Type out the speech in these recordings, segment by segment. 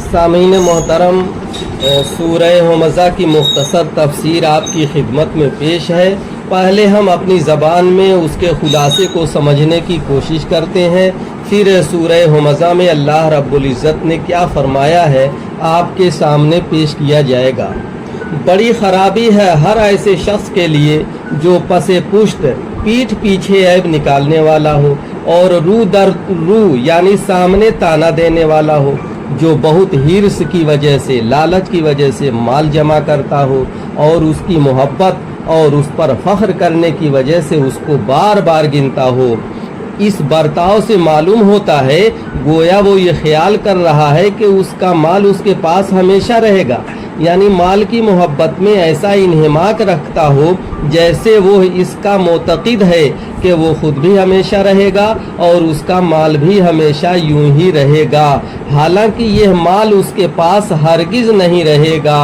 सामीन मोहतरम, सूरह हमज़ा की मुख्तसर तफसीर आपकी खिदमत में पेश है। पहले हम अपनी ज़बान में उसके खुलासे को समझने की कोशिश करते हैं, फिर सूरह हमज़ा में अल्लाह रब्बुल इज़्ज़त ने क्या फरमाया है आपके सामने पेश किया जाएगा। बड़ी ख़राबी है हर ऐसे शख्स के लिए जो पसे पुश्त पीठ पीछे ऐब निकालने वाला हो और रू दर रू यानी सामने ताना देने वाला हो, जो बहुत हिर्स की वजह से, लालच की वजह से माल जमा करता हो और उसकी मोहब्बत और उस पर फ़ख्र करने की वजह से उसको बार बार गिनता हो। इस बर्ताव से मालूम होता है गोया वो ये ख्याल कर रहा है कि उसका माल उसके पास हमेशा रहेगा, यानी माल की मोहब्बत में ऐसा इन्हिमाक रखता हो जैसे वो इसका मोतक़िद है कि वो खुद भी हमेशा रहेगा और उसका माल भी हमेशा यूं ही रहेगा, हालांकि यह माल उसके पास हरगिज़ नहीं रहेगा।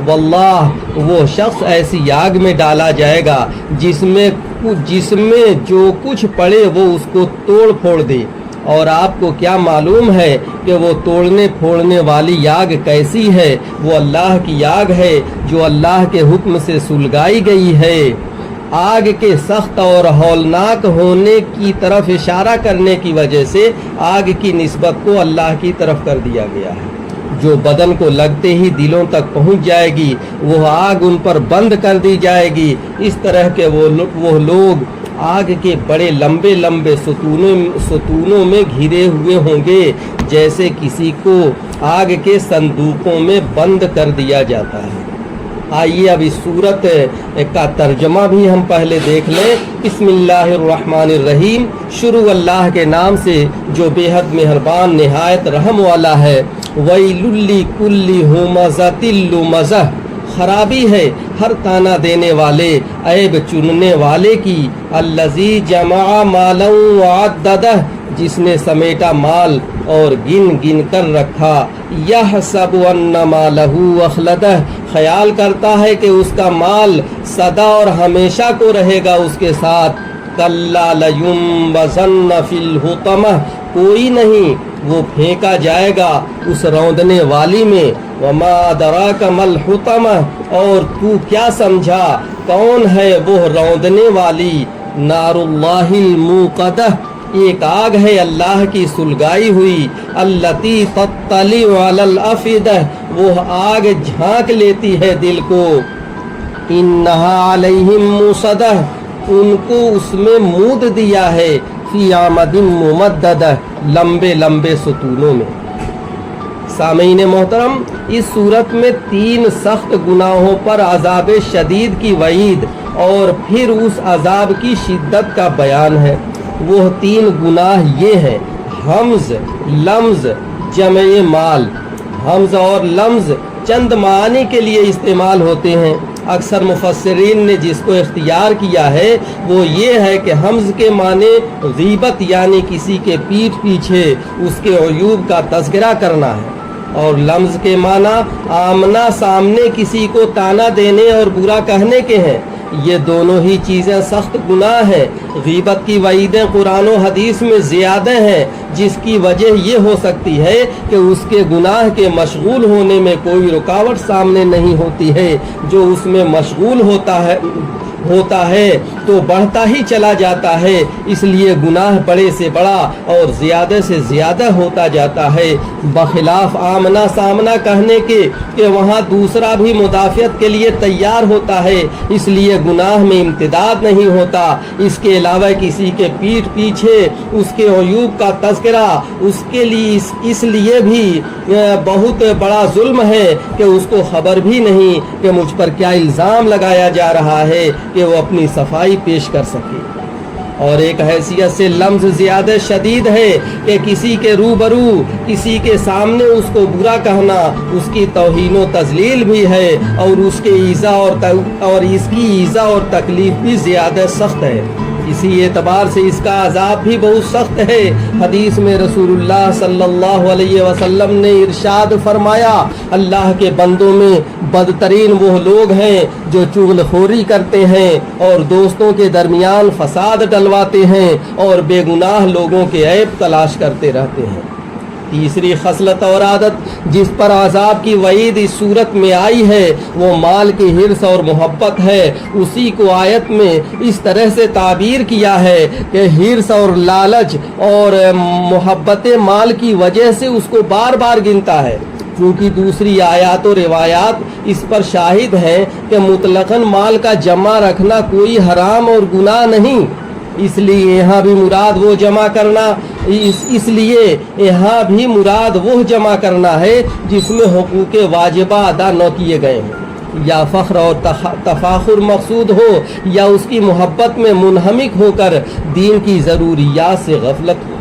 वल्लाह वो शख्स ऐसी आग में डाला जाएगा जिसमें जो कुछ पड़े वो उसको तोड़ फोड़ दे। और आपको क्या मालूम है कि वो तोड़ने फोड़ने वाली आग कैसी है? वो अल्लाह की आग है जो अल्लाह के हुक्म से सुलगाई गई है। आग के सख्त और हौलनाक होने की तरफ इशारा करने की वजह से आग की निस्बत को अल्लाह की तरफ कर दिया गया है। जो बदन को लगते ही दिलों तक पहुंच जाएगी वो आग उन पर बंद कर दी जाएगी। इस तरह के वो लोग आग के बड़े लंबे लंबे सतूनों में घिरे हुए होंगे, जैसे किसी को आग के संदूकों में बंद कर दिया जाता है। आइए अब इस सूरत का तर्जमा भी हम पहले देख लें। बिस्मिल्लाहिर्रहमानिर्रहीम, शुरू अल्लाह के नाम से जो बेहद मेहरबान निहायत रहम वाला है। वैलुल्ली कुल्ली हुमज़तिल लुमज़ह, खराबी है हर ताना देने वाले, ऐब चुनने वाले की। अल्लज़ी जमा मालन वअद्ददह, जिसने समेटा माल और गिन गिन कर रखा। यहसबु अन्ना मालहू अखलदह, ख्याल करता है कि उसका माल सदा और हमेशा को रहेगा उसके साथ। कल्ला लयुंबज़न्न फिल हुतमह, कोई नहीं वो फेंका जाएगा उस रौंदने वाली में। वमा अदराका मल हुतमह, और तू क्या समझा कौन है वो रौंदने वाली। नारुल्लाहिल मूक़दह, एक आग है अल्लाह की सुलगाई हुई। अल्लती तत्तली अलल अफिदह, वो आग झांक लेती है दिल को। इन्नहा अलैहिम मुसदह, उनको उसमें मूद दिया है। फी आमदिन मुमद्ददह, लंबे लंबे सतूनों में। सामीन मोहतरम, इस सूरत में 3 सख्त गुनाहों पर अज़ाब शदीद की वईद और फिर उस अज़ाब की शिद्दत का बयान है। वो 3 गुनाह ये हैं: हमज़, लम्ज़, जमे माल। हमज़ और लम्ज़ चंद मानी के लिए इस्तेमाल होते हैं। अक्सर मुफस्सिरीन ने जिसको इख्तियार किया है वो ये है कि हमज़ के माने गीबत यानी किसी के पीठ पीछे उसके अयूब का तज़किरा करना है, और लम्ज़ के माना आमना सामने किसी को ताना देने और बुरा कहने के हैं। ये दोनों ही चीज़ें सख्त गुनाह हैं। गीबत की वईदें कुरान और हदीस में ज़्यादा हैं, जिसकी वजह ये हो सकती है कि उसके गुनाह के मशगूल होने में कोई रुकावट सामने नहीं होती है। जो उसमें मशगूल होता है तो बढ़ता ही चला जाता है, इसलिए गुनाह बड़े से बड़ा और ज़्यादा से ज़्यादा होता जाता है। बखिलाफ आमना सामना कहने के कि वहाँ दूसरा भी मुदाफ़ियत के लिए तैयार होता है, इसलिए गुनाह में इम्तिदाद नहीं होता। इसके अलावा किसी के पीठ पीछे उसके अयूब का तज़किरा उसके लिए इसलिए भी बहुत बड़ा जुल्म है कि उसको खबर भी नहीं कि मुझ पर क्या इल्ज़ाम लगाया जा रहा है कि वो अपनी सफाई पेश कर सके। और एक हैसियत से लम्ज़ ज़्यादा शदीद है कि किसी के रूबरू किसी के सामने उसको बुरा कहना उसकी तौहीन व तज़लील भी है, और उसके ईज़ा और इसकी ईज़ा और तकलीफ़ भी ज़्यादा सख्त है। इसी एतबार से इसका अज़ाब भी बहुत सख्त है। हदीस में रसूलुल्लाह सल्लल्लाहु अलैहि वसल्लम ने इरशाद फरमाया, अल्लाह के बंदों में बदतरीन वो लोग हैं जो चुगलखोरी करते हैं और दोस्तों के दरमियान फसाद डलवाते हैं और बेगुनाह लोगों के ऐब तलाश करते रहते हैं। تیسری خصلت اور عادت جس پر عذاب کی وعید اس صورت میں آئی ہے وہ مال کی حرص اور محبت ہے۔ اسی کو آیت میں اس طرح سے تعبیر کیا ہے کہ حرص اور لالچ اور محبت مال کی وجہ سے اس کو بار بار گنتا ہے، کیونکہ دوسری آیات و روایات اس پر شاہد ہیں کہ مطلقاً مال کا جمع رکھنا کوئی حرام اور گناہ نہیں۔ اس لیے یہاں بھی مراد وہ جمع کرنا جمع کرنا ہے جس میں حقوق واجبہ ادا نہ کیے گئے ہیں، یا فخر اور تفاخر مقصود ہو، یا اس کی محبت میں منہمک ہو کر دین کی ضروریات سے غفلت ہو۔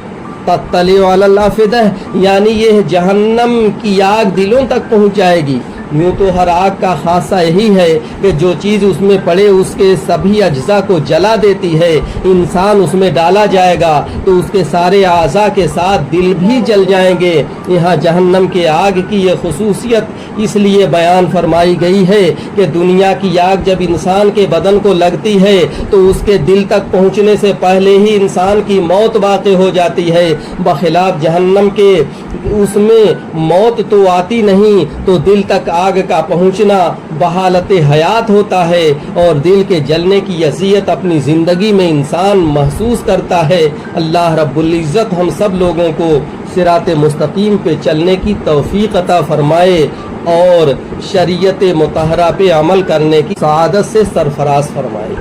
تطلع علی الافئدہ یعنی یہ جہنم کی آگ دلوں تک پہنچ جائے گی۔ یوں تو ہر آگ کا خاصہ یہی ہے کہ جو چیز اس میں پڑے اس کے سبھی اجزاء کو جلا دیتی ہے۔ انسان اس میں ڈالا جائے گا تو اس کے سارے اعضاء کے ساتھ دل بھی جل جائیں گے۔ یہاں جہنم کے آگ کی یہ خصوصیت اس لیے بیان فرمائی گئی ہے کہ دنیا کی آگ جب انسان کے بدن کو لگتی ہے تو اس کے دل تک پہنچنے سے پہلے ہی انسان کی موت واقع ہو جاتی ہے، بخلاف جہنم کے اس میں موت تو آتی نہیں، تو دل تک آگ کا پہنچنا بحالت حیات ہوتا ہے اور دل کے جلنے کی اذیت اپنی زندگی میں انسان محسوس کرتا ہے۔ اللہ رب العزت ہم سب لوگوں کو صراط مستقیم پہ چلنے کی توفیق عطا فرمائے اور شریعت مطہرہ پہ عمل کرنے کی سعادت سے سرفراز فرمائے۔